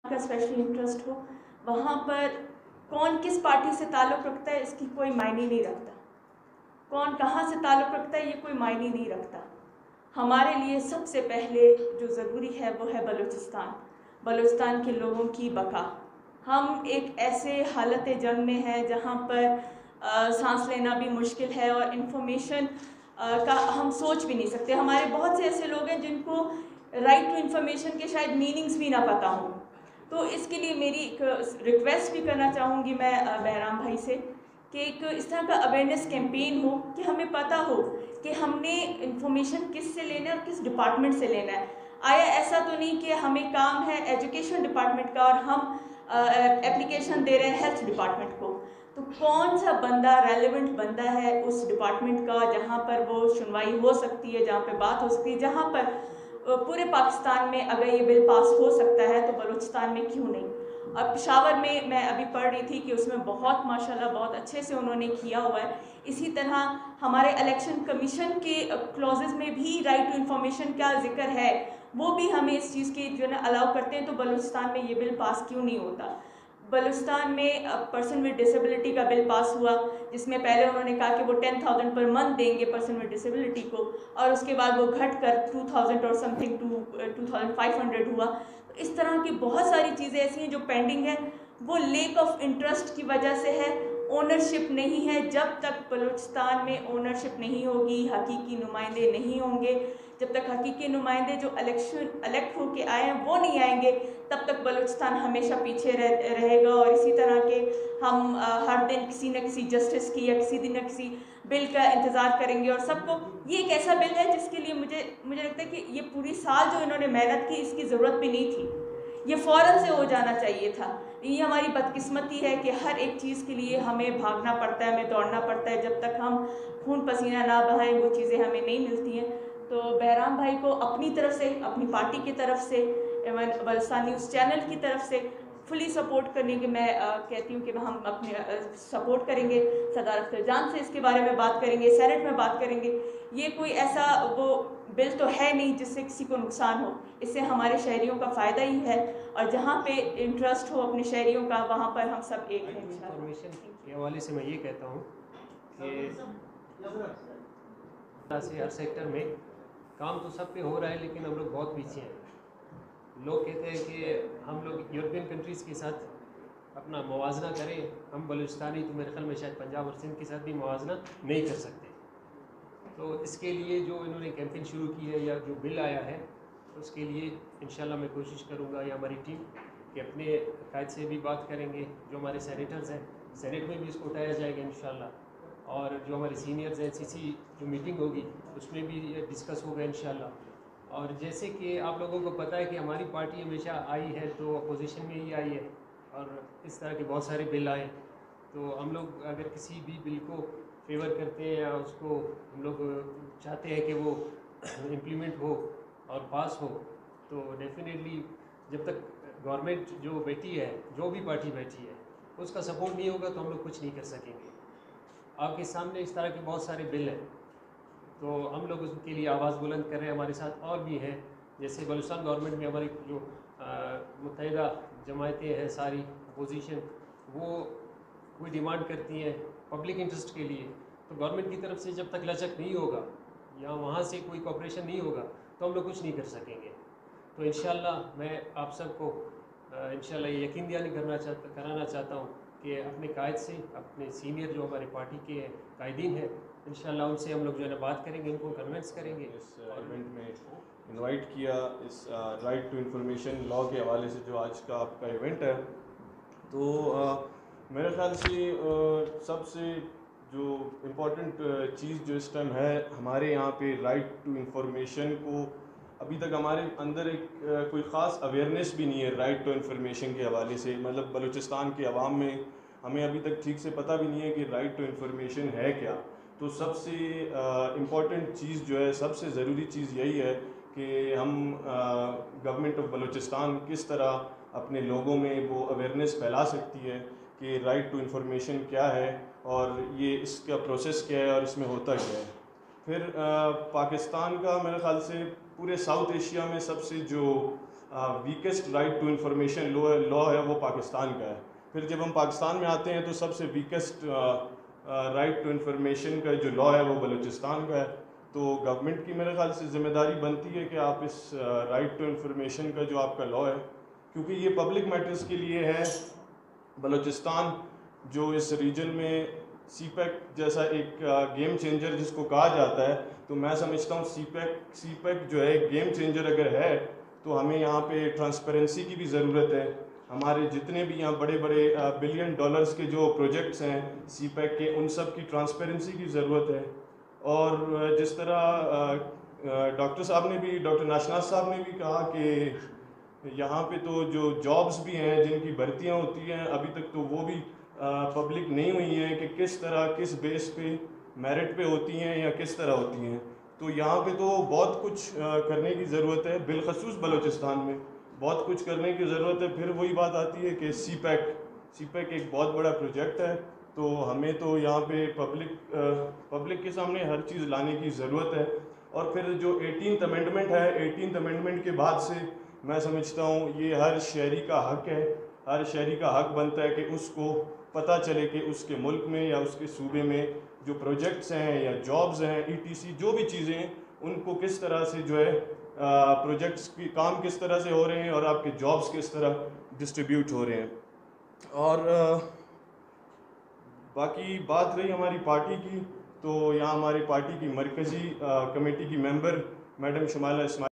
का special interest हो, वहाँ पर कौन किस पार्टी से ताल्लुक़ रखता है इसकी कोई मायने नहीं रखता, कौन कहाँ से ताल्लुक़ रखता है ये कोई मायने नहीं रखता। हमारे लिए सबसे पहले जो ज़रूरी है वो है बलूचिस्तान के लोगों की बका। हम एक ऐसे हालत जंग में हैं जहाँ पर सांस लेना भी मुश्किल है और इन्फॉर्मेशन का हम सोच भी नहीं सकते। हमारे बहुत से ऐसे लोग हैं जिनको राइट टू इन्फॉर्मेशन के शायद मीनिंग्स भी ना पता हों। तो इसके लिए मेरी एक रिक्वेस्ट भी करना चाहूँगी मैं बहराम भाई से कि एक इस तरह का अवेयरनेस कैंपेन हो कि हमें पता हो कि हमने इन्फॉर्मेशन किस से लेना है और किस डिपार्टमेंट से लेना है। आया ऐसा तो नहीं कि हमें काम है एजुकेशन डिपार्टमेंट का और हम एप्लीकेशन दे रहे हैं हेल्थ डिपार्टमेंट को, तो कौन सा बंदा रेलेवेंट बंदा है उस डिपार्टमेंट का जहाँ पर वो सुनवाई हो सकती है, जहाँ पर बात हो सकती है, जहाँ पर पूरे पाकिस्तान में अगर ये बिल पास हो सकता है तो बलूचिस्तान में क्यों नहीं। और पेशावर में मैं अभी पढ़ रही थी कि उसमें बहुत माशाल्लाह बहुत अच्छे से उन्होंने किया हुआ है। इसी तरह हमारे इलेक्शन कमीशन के क्लॉजेज में भी राइट टू इन्फॉर्मेशन का जिक्र है, वो भी हमें इस चीज़ की जो है ना अलाउ करते हैं। तो बलूचिस्तान में ये बिल पास क्यों नहीं होता। बलूचिस्तान में पर्सन विद डिसेबिलिटी का बिल पास हुआ जिसमें पहले उन्होंने कहा कि वो 10,000 पर मंथ देंगे पर्सन विद डिसेबिलिटी को, और उसके बाद वो घट कर 2,000 और समथिंग टू 2,500 हुआ। तो इस तरह की बहुत सारी चीज़ें ऐसी हैं जो पेंडिंग है, वो लेक ऑफ इंटरेस्ट की वजह से है, ओनरशिप नहीं है। जब तक बलूचिस्तान में ओनरशिप नहीं होगी, हकीकी नुमाइंदे नहीं होंगे, जब तक हकीकी नुमाइंदे जो इलेक्ट होके आए हैं वो नहीं आएंगे, तब तक बलूचिस्तान हमेशा पीछे रहेगा। और इसी तरह के हम हर दिन किसी न किसी जस्टिस की या किसी दिन न किसी बिल का इंतज़ार करेंगे। और सबको ये एक ऐसा बिल है जिसके लिए मुझे लगता है कि ये पूरी साल जो इन्होंने मेहनत की इसकी ज़रूरत भी नहीं थी, ये फ़ौरन से हो जाना चाहिए था। ये हमारी बदकिस्मती है कि हर एक चीज़ के लिए हमें भागना पड़ता है, हमें दौड़ना पड़ता है। जब तक हम खून पसीना ना बहाएं वो चीज़ें हमें नहीं मिलती हैं। तो बहराम भाई को अपनी तरफ से, अपनी पार्टी की तरफ से, एवं बलूचिस्तान न्यूज़ चैनल की तरफ से फुली सपोर्ट करने की मैं कहती हूँ कि हम अपने सपोर्ट करेंगे। सरदार अख्तर जान से इसके बारे में बात करेंगे, सेनेट में बात करेंगे। ये कोई ऐसा वो बिल तो है नहीं जिससे किसी को नुकसान हो, इससे हमारे शहरियों का फ़ायदा ही है। और जहाँ पे इंटरेस्ट हो अपने शहरियों का वहाँ पर हम सब एक हैं। इंफॉर्मेशन के हवाले से मैं ये कहता हूँ कि हर सेक्टर में काम तो सब पे हो रहा है, लेकिन हम लोग बहुत पीछे हैं। लोग कहते हैं कि हम लोग यूरोपियन कंट्रीज़ के साथ अपना मुवाजना करें, हम बलूचिस्तानी तो मेरे ख्याल में शायद पंजाब और सिंध के साथ भी मुवाजना नहीं कर सकते। तो इसके लिए जो इन्होंने कैंपेन शुरू की है या जो बिल आया है, उसके लिए इंशाल्लाह मैं कोशिश करूँगा या हमारी टीम कि अपने कायद से भी बात करेंगे, जो हमारे सेनेटर्स हैं सेनेट में भी इसको उठाया जाएगा इंशाल्लाह, और जो हमारे सीनियर्स हैं सीसी जो मीटिंग होगी उसमें भी डिस्कस होगा इंशाल्लाह। और जैसे कि आप लोगों को पता है कि हमारी पार्टी हमेशा आई है तो अपोजिशन में ही आई है, और इस तरह के बहुत सारे बिल आए, तो हम लोग अगर किसी भी बिल को फेवर करते हैं या उसको हम लोग चाहते हैं कि वो इम्प्लीमेंट हो और पास हो, तो डेफिनेटली जब तक गवर्नमेंट जो बैठी है, जो भी पार्टी बैठी है, उसका सपोर्ट नहीं होगा तो हम लोग कुछ नहीं कर सकेंगे। आपके सामने इस तरह के बहुत सारे बिल हैं, तो हम लोग उसके लिए आवाज़ बुलंद कर रहे हैं। हमारे साथ और भी हैं, जैसे बलूचिस्तान गवर्नमेंट में हमारी जो मुत्तहिदा जमायतें हैं सारी अपोजिशन, वो कोई डिमांड करती हैं पब्लिक इंटरेस्ट के लिए, तो गवर्नमेंट की तरफ से जब तक लचक नहीं होगा या वहाँ से कोई कोऑपरेशन नहीं होगा तो हम लोग कुछ नहीं कर सकेंगे। तो इंशाल्लाह मैं आप सबको इंशाल्लाह ये यकीन कराना चाहता हूँ कि अपने कायद से, अपने सीनियर जो हमारे पार्टी के कायदीन हैं, इंशाल्लाह उनसे हम लोग जो है ना बात करेंगे, उनको कन्विंस करेंगे। इस इवेंट में इनवाइट किया इस राइट टू इन्फॉर्मेशन लॉ के हवाले से जो आज का आपका इवेंट है, तो मेरे ख्याल से सबसे जो इम्पोर्टेंट चीज़ जो इस टाइम है हमारे यहाँ पे राइट टू इन्फॉर्मेशन को अभी तक हमारे अंदर एक कोई ख़ास अवेयरनेस भी नहीं है राइट टू इन्फॉर्मेशन के हवाले से। मतलब बलूचिस्तान के अवाम में हमें अभी तक ठीक से पता भी नहीं है कि राइट टू इन्फॉर्मेशन है क्या। तो सबसे इम्पॉर्टेंट चीज़ जो है, सबसे ज़रूरी चीज़ यही है कि हम गवर्नमेंट ऑफ बलूचिस्तान किस तरह अपने लोगों में वो अवेयरनेस फैला सकती है कि राइट टू इन्फॉर्मेशन क्या है और ये इसका प्रोसेस क्या है और इसमें होता क्या है। फिर पाकिस्तान का मेरे ख़्याल से पूरे साउथ एशिया में सबसे जो weakest right to information law है वो पाकिस्तान का है। फिर जब हम पाकिस्तान में आते हैं तो सबसे वीकेस्ट राइट टू इंफॉर्मेशन का जो लॉ है वो बलूचिस्तान का है। तो गवर्नमेंट की मेरे ख्याल से ज़िम्मेदारी बनती है कि आप इस राइट टू इंफॉर्मेशन का जो आपका लॉ है, क्योंकि ये पब्लिक मैटर्स के लिए है। बलूचिस्तान जो इस रीजन में सीपैक जैसा एक गेम चेंजर जिसको कहा जाता है, तो मैं समझता हूँ सीपैक जो है गेम चेंजर अगर है तो हमें यहाँ पे ट्रांसपेरेंसी की भी ज़रूरत है। हमारे जितने भी यहाँ बड़े बड़े बिलियन डॉलर्स के जो प्रोजेक्ट्स हैं सीपैक के, उन सब की ट्रांसपेरेंसी की ज़रूरत है। और जिस तरह डॉक्टर साहब ने भी, डॉक्टर नाशनाज साहब ने भी कहा कि यहाँ पे तो जो जॉब्स भी हैं जिनकी भर्तियाँ होती हैं अभी तक तो वो भी पब्लिक नहीं हुई हैं कि किस तरह किस बेस पे मेरिट पे होती हैं या किस तरह होती हैं। तो यहाँ पे तो बहुत कुछ करने की ज़रूरत है, बिलखसूस बलूचिस्तान में बहुत कुछ करने की ज़रूरत है। फिर वही बात आती है कि सीपैक एक बहुत बड़ा प्रोजेक्ट है, तो हमें तो यहाँ पे पब्लिक के सामने हर चीज़ लाने की ज़रूरत है। और फिर जो 18th अमेंडमेंट है, 18th अमेंडमेंट के बाद से मैं समझता हूँ ये हर शहरी का हक है, हर शहरी का हक बनता है कि उसको पता चले कि उसके मुल्क में या उसके सूबे में जो प्रोजेक्ट्स हैं या जॉब्स हैं ETC जो भी चीज़ें हैं उनको किस तरह से जो है प्रोजेक्ट्स की काम किस तरह से हो रहे हैं और आपके जॉब्स किस तरह डिस्ट्रीब्यूट हो रहे हैं। और बाकी बात रही हमारी पार्टी की, तो यहाँ हमारी पार्टी की मरकज़ी कमेटी की मेंबर मैडम शमाला इस्माइल